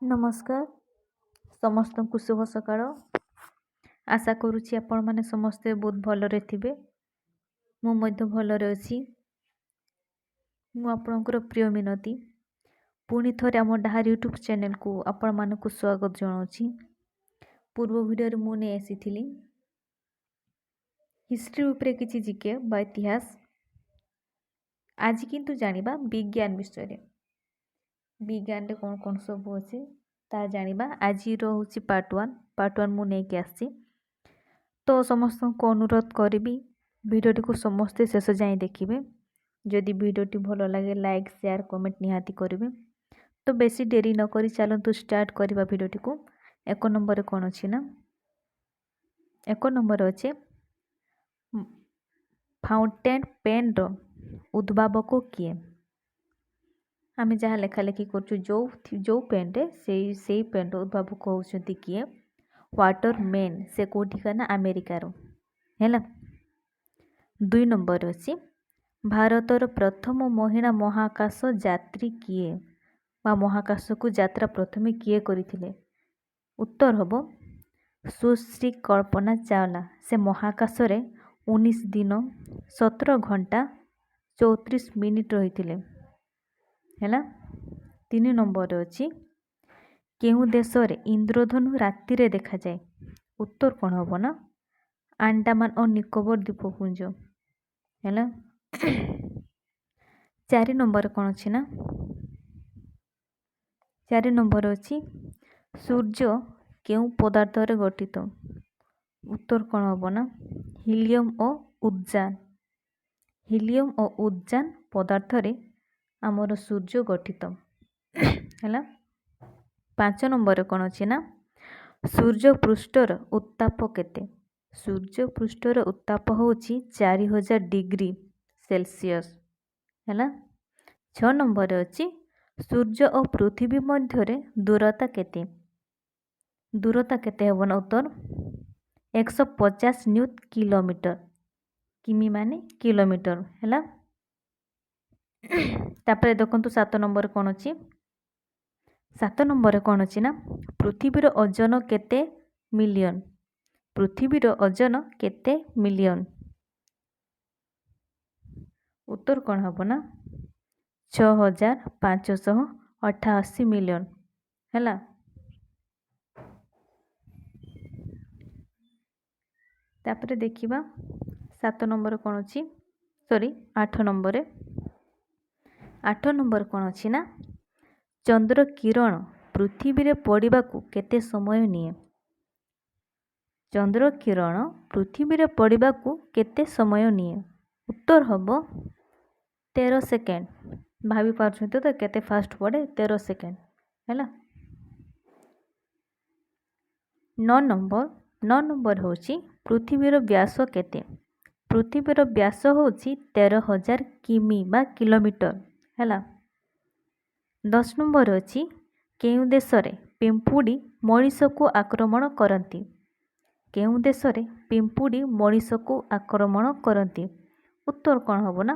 ନମସ୍କାର ସମସ୍ତଙ୍କୁ ଶୁଭ ସକାଳ। ଆଶା କରୁଛି ଆପଣମାନେ ସମସ୍ତେ ବହୁତ ଭଲରେ ଥିବେ। ମୁଁ ମଧ୍ୟ ଭଲରେ ଅଛି। ମୁଁ ଆପଣଙ୍କର ପ୍ରିୟ ମିନତି ପୁଣି ଥରେ ଆମ ଡାହାର ୟୁଟ୍ୟୁବ୍ ଚ୍ୟାନେଲକୁ ଆପଣମାନଙ୍କୁ ସ୍ୱାଗତ ଜଣାଉଛି। ପୂର୍ବ ଭିଡ଼ିଓରେ ମୁଁ ନେଇ ଆସିଥିଲି ହିଷ୍ଟ୍ରି ଉପରେ କିଛି ଜିକେ ବା ଇତିହାସ। ଆଜି କିନ୍ତୁ ଜାଣିବା ବିଜ୍ଞାନ ବିଷୟରେ। ବିଜ୍ଞାନରେ କ'ଣ କ'ଣ ସବୁ ଅଛି ତାହା ଜାଣିବା। ଆଜିର ହେଉଛି ପାର୍ଟ 1 ମୁଁ ନେଇକି ଆସିଛି। ତ ସମସ୍ତଙ୍କୁ ଅନୁରୋଧ କରିବି ଭିଡ଼ିଓଟିକୁ ସମସ୍ତେ ଶେଷ ଯାଏଁ ଦେଖିବେ। ଯଦି ଭିଡ଼ିଓଟି ଭଲ ଲାଗେ ଲାଇକ୍ ସେୟାର କମେଣ୍ଟ ନିହାତି କରିବେ। ତ ବେଶୀ ଡେରି ନ କରି ଚାଲନ୍ତୁ ଷ୍ଟାର୍ଟ କରିବା ଭିଡ଼ିଓଟିକୁ। 1 ନମ୍ବରରେ କ'ଣ ଅଛି ନା 1 ନମ୍ବର ଅଛି ଫାଉଣ୍ଟେନ୍ ପେନ୍ର ଉଦ୍ଭାବକ କିଏ? ଆମେ ଯାହା ଲେଖାଲେଖି କରୁଛୁ ଯେଉଁ ପେନ୍ରେ ସେଇ ପେନ୍ର ଉଦ୍ଭାବକ ହେଉଛନ୍ତି କିଏ? Water main. ସେ କେଉଁଠିକା ନା ଆମେରିକାର ହେଲା। 2 ନମ୍ବର ଅଛି ଭାରତର ପ୍ରଥମ ମହିଳା ମହାକାଶ ଯାତ୍ରୀ କିଏ ବା ମହାକାଶକୁ ଯାତ୍ରା ପ୍ରଥମେ କିଏ କରିଥିଲେ? ଉତ୍ତର ହେବ ସୁଶ୍ରୀ କଳ୍ପନା ଚାୱଲା। ସେ ମହାକାଶରେ 19 ଦିନ 17 ଘଣ୍ଟା 34 ମିନିଟ୍ ରହିଥିଲେ ହେଲା। 3 ନମ୍ବରରେ ଅଛି କେଉଁ ଦେଶରେ ଇନ୍ଦ୍ରଧନୁ ରାତିରେ ଦେଖାଯାଏ? ଉତ୍ତର କ'ଣ ହେବ ନା ଆଣ୍ଡାମାନ ଓ ନିକୋବର ଦ୍ୱୀପପୁଞ୍ଜ ହେଲା। 4 ନମ୍ବରରେ କ'ଣ ଅଛି ନା 4 ନମ୍ବର ଅଛି ସୂର୍ଯ୍ୟ କେଉଁ ପଦାର୍ଥରେ ଗଠିତ? ଉତ୍ତର କ'ଣ ହେବ ନା ହିଲିୟମ୍ ଓ ଉଦଜାନ। ହିଲିୟମ୍ ଓ ଉଦଜାନ ପଦାର୍ଥରେ ଆମର ସୂର୍ଯ୍ୟ ଗଠିତ ହେଲା। 5 ନମ୍ବରରେ କ'ଣ ଅଛି ନା ସୂର୍ଯ୍ୟ ପୃଷ୍ଠର ଉତ୍ତାପ କେତେ? ସୂର୍ଯ୍ୟ ପୃଷ୍ଠର ଉତ୍ତାପ ହେଉଛି 4000 ଡିଗ୍ରୀ ସେଲସିୟସ୍ ହେଲା। 6 ନମ୍ବରରେ ଅଛି ସୂର୍ଯ୍ୟ ଓ ପୃଥିବୀ ମଧ୍ୟରେ ଦୂରତା କେତେ? ଦୂରତା କେତେ ହେବ ନା ଉତ୍ତର 150 ନ୍ୟୁଟ କିଲୋମିଟର। କିମି ମାନେ କିଲୋମିଟର ହେଲା। ତାପରେ ଦେଖନ୍ତୁ 7 ନମ୍ବରରେ କ'ଣ ଅଛି। 7 ନମ୍ବରରେ କ'ଣ ଅଛି ନା ପୃଥିବୀର ଓଜନ କେତେ ମିଲିୟନ? ପୃଥିବୀର ଓଜନ କେତେ ମିଲିୟନ? ଉତ୍ତର କ'ଣ ହେବ ନା 6588 ମିଲିୟନ ହେଲା। ତାପରେ ଦେଖିବା 7 ନମ୍ବର କ'ଣ ଅଛି 8 ନମ୍ବରରେ 8 ନମ୍ବର କ'ଣ ଅଛି ନା ଚନ୍ଦ୍ର କିରଣ ପୃଥିବୀରେ ପଡ଼ିବାକୁ କେତେ ସମୟ ନିଏ? ଚନ୍ଦ୍ର କିରଣ ପୃଥିବୀରେ ପଡ଼ିବାକୁ କେତେ ସମୟ ନିଏ? ଉତ୍ତର ହେବ 13 ସେକେଣ୍ଡ। ଭାବି ପାରୁଛନ୍ତି ତ କେତେ ଫାଷ୍ଟ ପଡ଼େ 13 ସେକେଣ୍ଡ ହେଲା। 9 ନମ୍ବର ହେଉଛି ପୃଥିବୀର ବ୍ୟାସ କେତେ? ପୃଥିବୀର ବ୍ୟାସ ହେଉଛି 13,000 କିମି ବା କିଲୋମିଟର ହେଲା। 10 ନମ୍ବର ଅଛି କେଉଁ ଦେଶରେ ପିମ୍ପୁଡ଼ି ମଣିଷକୁ ଆକ୍ରମଣ କରନ୍ତି? କେଉଁ ଦେଶରେ ପିମ୍ପୁଡ଼ି ମଣିଷକୁ ଆକ୍ରମଣ କରନ୍ତି? ଉତ୍ତର କ'ଣ ହେବ ନା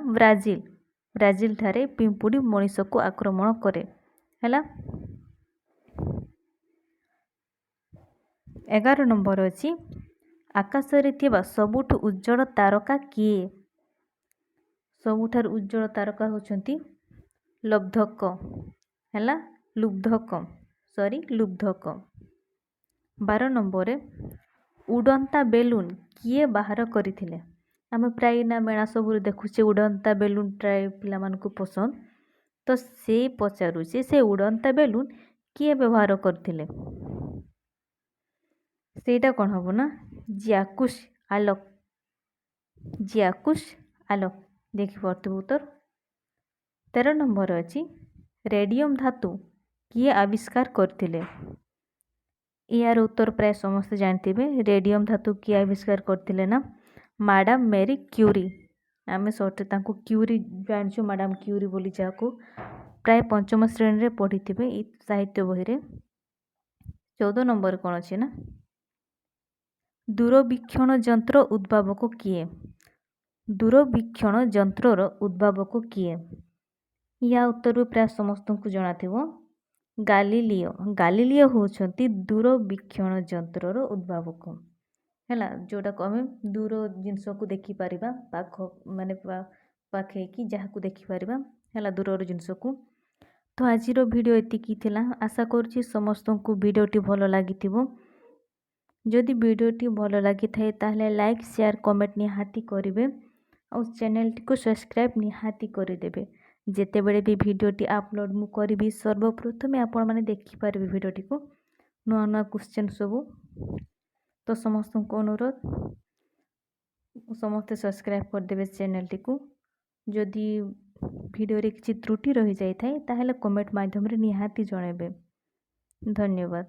ବ୍ରାଜିଲ ଠାରେ ପିମ୍ପୁଡ଼ି ମଣିଷକୁ ଆକ୍ରମଣ କରେ ହେଲା। 11 ନମ୍ବର ଅଛି ଆକାଶରେ ଥିବା ସବୁଠୁ ଉଜ୍ଜଳ ତାରକା କିଏ? ସବୁଠାରୁ ଉଜ୍ଜଳ ତାରକା ହେଉଛନ୍ତି ଲୁବ୍ଧକ ହେଲା। ଲୁବ୍ଧକ। 12 ନମ୍ବରରେ ଉଡ଼ନ୍ତା ବେଲୁନ କିଏ ବାହାର କରିଥିଲେ? ଆମେ ପ୍ରାୟ ନା ମେଳା ସବୁରେ ଦେଖୁଛେ ଉଡ଼ନ୍ତା ବେଲୁନ ପ୍ରାୟ ପିଲାମାନଙ୍କୁ ପସନ୍ଦ। ତ ସେ ପଚାରୁଛି ସେ ଉଡ଼ନ୍ତା ବେଲୁନ କିଏ ବ୍ୟବହାର କରିଥିଲେ? ସେଇଟା କ'ଣ ହେବ ନା ଜ୍ୟାକୁସ୍ ଆଲୋକ। ଦେଖିପାରୁଥିବୁ ଉତ୍ତର। 13 ନମ୍ବର ଅଛି ରେଡ଼ିୟମ୍ ଧାତୁ କିଏ ଆବିଷ୍କାର କରିଥିଲେ? ଏହାର ଉତ୍ତର ପ୍ରାୟ ସମସ୍ତେ ଜାଣିଥିବେ। ରେଡ଼ିୟମ୍ ଧାତୁ କିଏ ଆବିଷ୍କାର କରିଥିଲେ ନା ମ୍ୟାଡ଼ାମ ମେରି କ୍ୟୁରି। ଆମେ ସର୍ଟରେ ତାଙ୍କୁ କ୍ୟୁରି ଜାଣିଛୁ ମ୍ୟାଡ଼ାମ କ୍ୟୁରି ବୋଲି, ଯାହାକୁ ପ୍ରାୟ 5ମ ଶ୍ରେଣୀରେ ପଢ଼ିଥିବେ ଏଇ ସାହିତ୍ୟ ବହିରେ। 14 ନମ୍ବର କ'ଣ ଅଛି ନା ଦୂରବୀକ୍ଷଣ ଯନ୍ତ୍ର ଉଦ୍ଭାବକ କିଏ? ଦୂରବୀକ୍ଷଣ ଯନ୍ତ୍ରର ଉଦ୍ଭାବକ କିଏ? ୟା ଉତ୍ତର ପ୍ରାୟ ସମସ୍ତଙ୍କୁ ଜଣାଥିବ ଗାଲିଲିଓ ଗାଲିଲିଓ ହେଉଛନ୍ତି ଦୂରବୀକ୍ଷଣ ଯନ୍ତ୍ରର ଉଦ୍ଭାବକ। ହେଲା, ଯେଉଁଟାକୁ ଆମେ ଦୂର ଜିନିଷକୁ ଦେଖିପାରିବା, ପାଖ ମାନେ ପାଖେଇକି ଯାହାକୁ ଦେଖିପାରିବା, ହେଲା, ଦୂରର ଜିନିଷକୁ। ତ ଆଜିର ଭିଡ଼ିଓ ଏତିକି ଥିଲା। ଆଶା କରୁଛି ସମସ୍ତଙ୍କୁ ଭିଡ଼ିଓଟି ଭଲ ଲାଗିଥିବ। ଯଦି ଭିଡ଼ିଓଟି ଭଲ ଲାଗିଥାଏ ତାହେଲେ ଲାଇକ୍, ସେୟାର, କମେଣ୍ଟ ନିହାତି କରିବେ ଆଉ ଚ୍ୟାନେଲଟିକୁ ସବସ୍କ୍ରାଇବ୍ ନିହାତି କରିଦେବେ। ଯେତେବେଳେ ବି ଭିଡ଼ିଓଟି ଆପଲୋଡ଼ ମୁଁ କରିବି ସର୍ବପ୍ରଥମେ ଆପଣମାନେ ଦେଖିପାରିବେ ଭିଡ଼ିଓଟିକୁ, ନୂଆ ନୂଆ କ୍ୱେଶ୍ଚନ୍ ସବୁ। ତ ସମସ୍ତଙ୍କୁ ଅନୁରୋଧ, ସମସ୍ତେ ସବସ୍କ୍ରାଇବ୍ କରିଦେବେ ଚ୍ୟାନେଲଟିକୁ। ଯଦି ଭିଡ଼ିଓରେ କିଛି ତ୍ରୁଟି ରହିଯାଇଥାଏ ତାହେଲେ କମେଣ୍ଟ ମାଧ୍ୟମରେ ନିହାତି ଜଣାଇବେ। ଧନ୍ୟବାଦ।